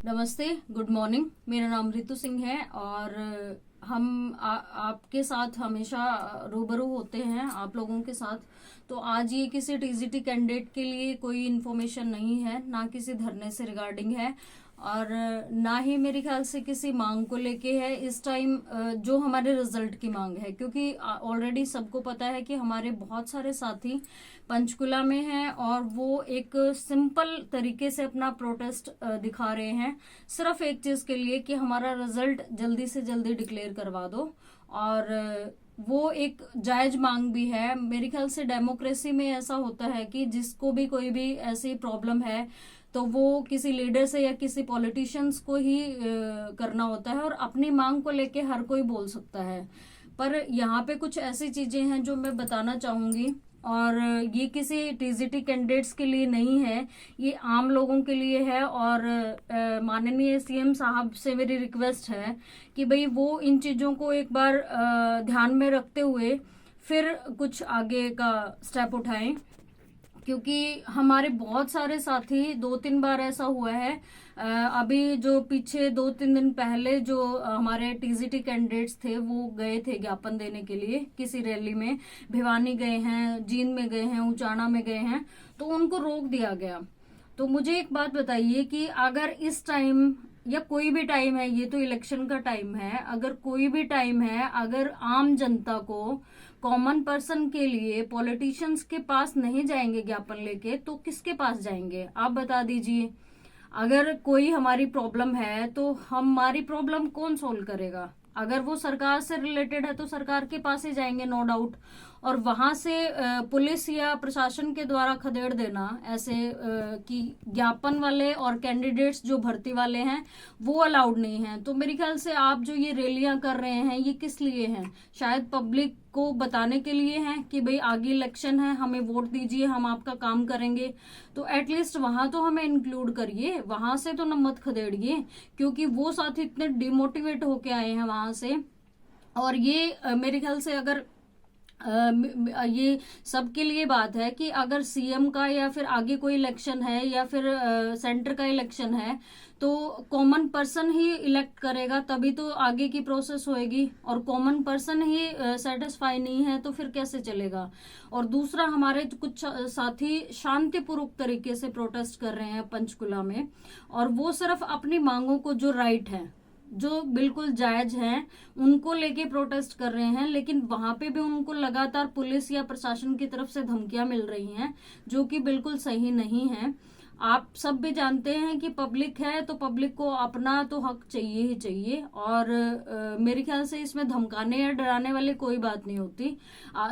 नमस्ते, good morning. मेरा नाम रितु सिंह है और हम आपके साथ हमेशा रूबरू होते हैं, आप लोगों के साथ। तो आज ये किसी टीजीटी कैंडिडेट के लिए कोई इन्फॉर्मेशन नहीं है, ना किसी धरने से रिगार्डिंग है और ना ही मेरे ख्याल से किसी मांग को लेके है इस टाइम, जो हमारे रिजल्ट की मांग है। क्योंकि ऑलरेडी सबको पता है कि हमारे बहुत सारे साथी पंचकुला में हैं और वो एक सिंपल तरीके से अपना प्रोटेस्ट दिखा रहे हैं, सिर्फ एक चीज के लिए कि हमारा रिजल्ट जल्दी से जल्दी डिक्लेयर करवा दो। और वो एक जायज मांग भी है। मेरे ख्याल से डेमोक्रेसी में ऐसा होता है कि जिसको भी कोई भी ऐसी प्रॉब्लम है तो वो किसी लीडर से या किसी पॉलिटिशियंस को ही करना होता है और अपनी मांग को लेके हर कोई बोल सकता है। पर यहाँ पे कुछ ऐसी चीजें हैं जो मैं बताना चाहूंगी और ये किसी टीजीटी कैंडिडेट्स के लिए नहीं है, ये आम लोगों के लिए है। और माननीय सीएम साहब से मेरी रिक्वेस्ट है कि भाई वो इन चीजों को एक बार ध्यान में रखते हुए फिर कुछ आगे का स्टेप उठाएं। क्योंकि हमारे बहुत सारे साथी, 2-3 बार ऐसा हुआ है। अभी जो पीछे 2-3 दिन पहले जो हमारे टीजीटी कैंडिडेट्स थे वो गए थे ज्ञापन देने के लिए किसी रैली में, भिवानी गए हैं, जींद में गए हैं, उचाना में गए हैं, तो उनको रोक दिया गया। तो मुझे एक बात बताइए कि अगर इस टाइम या कोई भी टाइम है, ये तो इलेक्शन का टाइम है, अगर कोई भी टाइम है, अगर आम जनता को, कॉमन पर्सन के लिए पॉलिटिशियंस के पास नहीं जाएंगे ज्ञापन लेके तो किसके पास जाएंगे? आप बता दीजिए। अगर कोई हमारी प्रॉब्लम है तो हमारी प्रॉब्लम कौन सोल्व करेगा? अगर वो सरकार से रिलेटेड है तो सरकार के पास ही जाएंगे, नो डाउट। और वहां से पुलिस या प्रशासन के द्वारा खदेड़ देना ऐसे कि ज्ञापन वाले और कैंडिडेट्स जो भर्ती वाले हैं वो अलाउड नहीं है। तो मेरे ख्याल से आप जो ये रैलियां कर रहे हैं ये किस लिए हैं? शायद पब्लिक को बताने के लिए हैं कि भाई आगे इलेक्शन है, हमें वोट दीजिए, हम आपका काम करेंगे। तो एटलीस्ट वहां तो हमें इंक्लूड करिए, वहां से तो न मत खदेड़िए। क्योंकि वो साथी इतने डिमोटिवेट होके आए हैं वहां से। और ये मेरे ख्याल से अगर ये सबके लिए बात है कि अगर सीएम का या फिर आगे कोई इलेक्शन है या फिर सेंटर का इलेक्शन है तो कॉमन पर्सन ही इलेक्ट करेगा, तभी तो आगे की प्रोसेस होएगी। और कॉमन पर्सन ही सेटिस्फाई नहीं है तो फिर कैसे चलेगा? और दूसरा, हमारे कुछ साथी शांतिपूर्वक तरीके से प्रोटेस्ट कर रहे हैं पंचकुला में, और वो सिर्फ अपनी मांगों को, जो राइट है, जो बिल्कुल जायज हैं, उनको लेके प्रोटेस्ट कर रहे हैं। लेकिन वहां पे भी उनको लगातार पुलिस या प्रशासन की तरफ से धमकियां मिल रही हैं, जो कि बिल्कुल सही नहीं है। आप सब भी जानते हैं कि पब्लिक है तो पब्लिक को अपना तो हक चाहिए ही चाहिए। और मेरे ख्याल से इसमें धमकाने या डराने वाली कोई बात नहीं होती।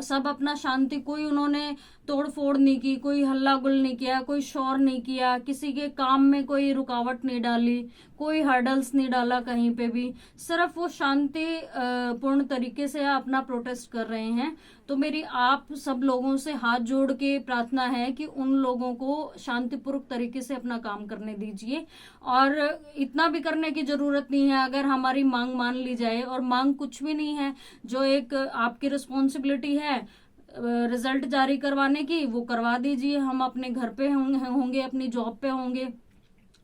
सब अपना शांति, कोई उन्होंने तोड़ फोड़ नहीं की, कोई हल्ला गुल नहीं किया, कोई शोर नहीं किया, किसी के काम में कोई रुकावट नहीं डाली, कोई हर्डल्स नहीं डाला कहीं पे भी। सिर्फ वो शांति पूर्ण तरीके से अपना प्रोटेस्ट कर रहे हैं। तो मेरी आप सब लोगों से हाथ जोड़ के प्रार्थना है कि उन लोगों को शांतिपूर्वक तरीके से अपना काम करने दीजिए। और इतना भी करने की जरूरत नहीं है। अगर हमारी मांग मान ली जाए, और मांग कुछ भी नहीं है, जो एक आपकी रिस्पॉन्सिबिलिटी है रिजल्ट जारी करवाने की, वो करवा दीजिए। हम अपने घर पे होंगे, अपनी जॉब पे होंगे,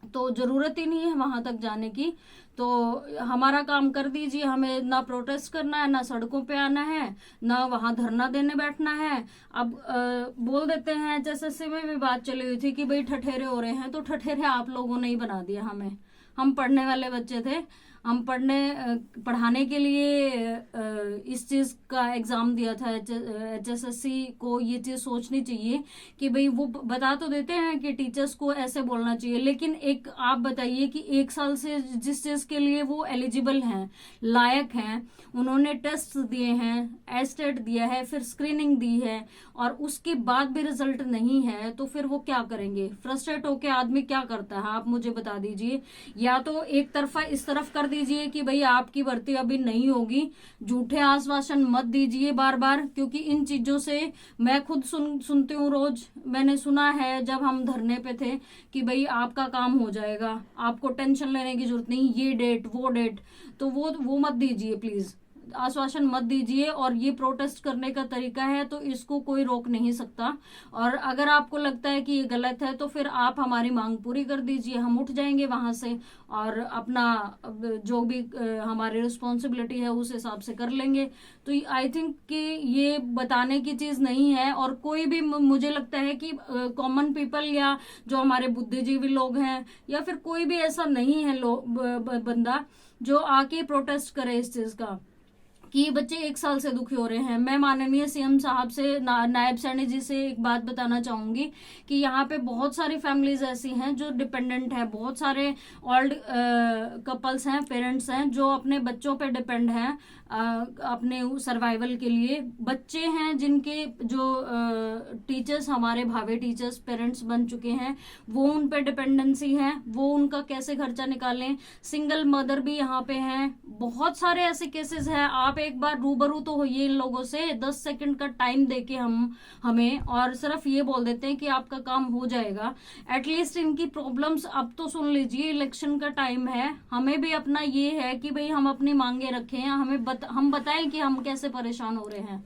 तो जरूरत ही नहीं है वहां तक जाने की। तो हमारा काम कर दीजिए। हमें ना प्रोटेस्ट करना है, ना सड़कों पे आना है, ना वहां धरना देने बैठना है। अब बोल देते हैं, जैसे में भी बात चली हुई थी कि भाई ठठेरे हो रहे हैं, तो ठठेरे आप लोगों ने ही बना दिया हमें। हम पढ़ने वाले बच्चे थे, हम पढ़ाने के लिए इस चीज का एग्जाम दिया था। एचएसएससी को ये चीज सोचनी चाहिए कि भाई वो बता तो देते हैं कि टीचर्स को ऐसे बोलना चाहिए, लेकिन एक आप बताइए कि 1 साल से जिस चीज के लिए वो एलिजिबल हैं, लायक हैं, उन्होंने टेस्ट दिए हैं, एस्टेट दिया है, फिर स्क्रीनिंग दी है, और उसके बाद भी रिजल्ट नहीं है, तो फिर वो क्या करेंगे? फ्रस्ट्रेट होके आदमी क्या करता है? आप मुझे बता दीजिए। या तो एक तरफा इस तरफ कर दीजिए कि भाई आपकी भर्ती अभी नहीं होगी, झूठे आश्वासन मत दीजिए बार बार। क्योंकि इन चीजों से मैं खुद सुनती हूँ रोज। मैंने सुना है जब हम धरने पे थे कि भाई आपका काम हो जाएगा, आपको टेंशन लेने की जरूरत नहीं, ये डेट वो डेट, तो वो मत दीजिए प्लीज। आश्वासन मत दीजिए, और ये प्रोटेस्ट करने का तरीका है तो इसको कोई रोक नहीं सकता। और अगर आपको लगता है कि ये गलत है तो फिर आप हमारी मांग पूरी कर दीजिए, हम उठ जाएंगे वहां से और अपना जो भी हमारी रिस्पॉन्सिबिलिटी है उस हिसाब से कर लेंगे। तो आई थिंक कि ये बताने की चीज नहीं है, और कोई भी मुझे लगता है कि कॉमन पीपल या जो हमारे बुद्धिजीवी लोग हैं या फिर कोई भी ऐसा नहीं है बंदा जो आके प्रोटेस्ट करे इस चीज का कि ये बच्चे 1 साल से दुखी हो रहे हैं। मैं माननीय सीएम साहब से नायब सैनी जी से एक बात बताना चाहूंगी कि यहाँ पे बहुत सारी फैमिलीज ऐसी हैं जो डिपेंडेंट है, बहुत सारे ओल्ड कपल्स हैं, पेरेंट्स हैं जो अपने बच्चों पे डिपेंड हैं अपने सर्वाइवल के लिए। बच्चे हैं जिनके जो टीचर्स, हमारे भावी टीचर्स पेरेंट्स बन चुके हैं, वो उन पे डिपेंडेंसी है, वो उनका कैसे खर्चा निकालें। सिंगल मदर भी यहाँ पे हैं, बहुत सारे ऐसे केसेस हैं। आप एक बार रूबरू तो होइए इन लोगों से, 10 सेकंड का टाइम देके हमें और सिर्फ ये बोल देते हैं कि आपका काम हो जाएगा। एटलीस्ट इनकी प्रॉब्लम्स अब तो सुन लीजिए, इलेक्शन का टाइम है, हमें भी अपना ये है कि भाई हम अपनी मांगे रखें, हम बताएं कि हम कैसे परेशान हो रहे हैं।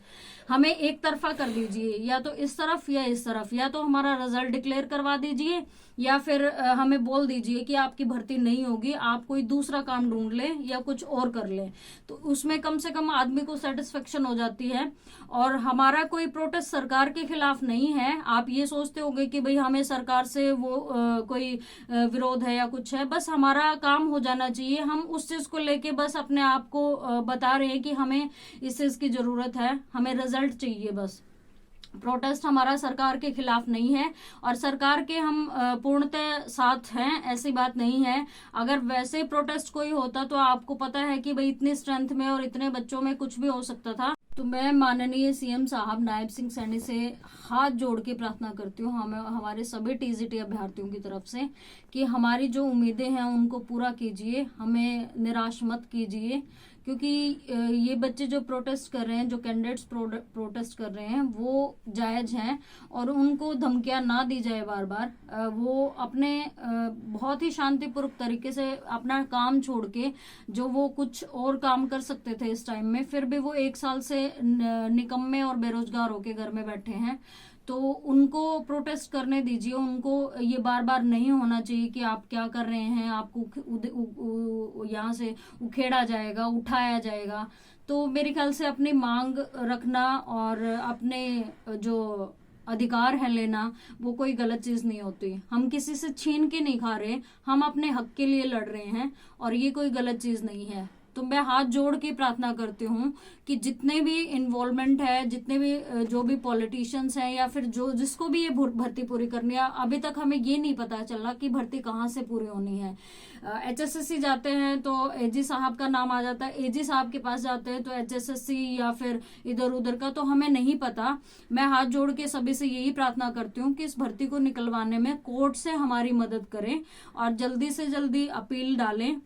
हमें एक तरफा कर दीजिए, या तो इस तरफ या इस तरफ, या तो हमारा रिजल्ट डिक्लेयर करवा दीजिए या फिर हमें बोल दीजिए कि आपकी भर्ती नहीं होगी, आप कोई दूसरा काम ढूंढ ले या कुछ और कर ले। तो उसमें कम से कम आदमी को सेटिस्फेक्शन हो जाती है। और हमारा कोई प्रोटेस्ट सरकार के खिलाफ नहीं है। आप ये सोचते होंगे कि भाई हमें सरकार से वो कोई विरोध है या कुछ है, बस हमारा काम हो जाना चाहिए। हम उस चीज को लेके बस अपने आप को बता रहे हैं कि हमें इस चीज की जरूरत है, हमें रिजल्ट चाहिए बस। प्रोटेस्ट हमारा सरकार के खिलाफ नहीं है और सरकार के हम पूर्णतः साथ हैं, ऐसी बात नहीं है। अगर वैसे प्रोटेस्ट कोई होता तो आपको पता है कि भाई इतनी स्ट्रेंथ में और इतने बच्चों में कुछ भी हो सकता था। तो मैं माननीय सीएम साहब नायब सिंह सैनी से हाथ जोड़ के प्रार्थना करती हूँ हमारे सभी टीजीटी अभ्यर्थियों की तरफ से कि हमारी जो उम्मीदें हैं उनको पूरा कीजिए, हमें निराश मत कीजिए। क्योंकि ये बच्चे जो प्रोटेस्ट कर रहे हैं, जो कैंडिडेट्स प्रोटेस्ट कर रहे हैं, वो जायज हैं और उनको धमकियां ना दी जाए बार बार। वो अपने बहुत ही शांतिपूर्वक तरीके से अपना काम छोड़ के जो वो कुछ और काम कर सकते थे इस टाइम में, फिर भी वो 1 साल से निकम्मे और बेरोजगार होके घर में बैठे हैं। तो उनको प्रोटेस्ट करने दीजिए। उनको ये बार बार नहीं होना चाहिए कि आप क्या कर रहे हैं, आपको यहाँ से उखेड़ा जाएगा, उठाया जाएगा। तो मेरे ख्याल से अपनी मांग रखना और अपने जो अधिकार है लेना, वो कोई गलत चीज नहीं होती। हम किसी से छीन के नहीं खा रहे, हम अपने हक के लिए लड़ रहे हैं और ये कोई गलत चीज नहीं है। तो मैं हाथ जोड़ के प्रार्थना करती हूँ कि जितने भी इन्वॉल्वमेंट है, जितने भी जो भी पॉलिटिशियंस हैं या फिर जो जिसको भी ये भर्ती पूरी करनी है, अभी तक हमें ये नहीं पता चला कि भर्ती कहाँ से पूरी होनी है। HSSC जाते हैं तो AG साहब का नाम आ जाता है, AG साहब के पास जाते हैं तो HSSC या फिर इधर उधर का, तो हमें नहीं पता। मैं हाथ जोड़ के सभी से यही प्रार्थना करती हूँ कि इस भर्ती को निकलवाने में कोर्ट से हमारी मदद करें और जल्दी से जल्दी अपील डालें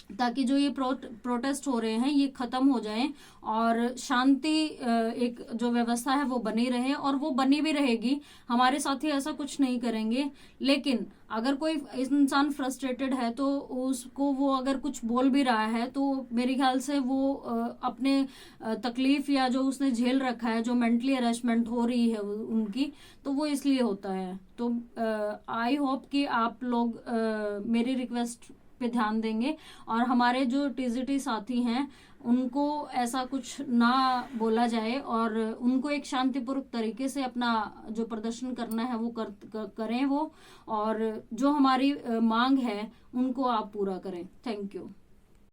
ताकि जो ये प्रोटेस्ट हो रहे हैं ये खत्म हो जाए और शांति एक जो व्यवस्था है वो बनी रहे, और वो बनी भी रहेगी। हमारे साथी ऐसा कुछ नहीं करेंगे। लेकिन अगर कोई इंसान फ्रस्ट्रेटेड है तो उसको वो अगर कुछ बोल भी रहा है तो मेरे ख्याल से वो अपने तकलीफ या जो उसने झेल रखा है, जो मेंटली हरेसमेंट हो रही है उनकी, तो वो इसलिए होता है। तो आई होप कि आप लोग मेरी रिक्वेस्ट पे ध्यान देंगे और हमारे जो टीजीटी साथी हैं उनको ऐसा कुछ ना बोला जाए और उनको एक शांतिपूर्वक तरीके से अपना जो प्रदर्शन करना है वो करें वो, और जो हमारी मांग है उनको आप पूरा करें। Thank you.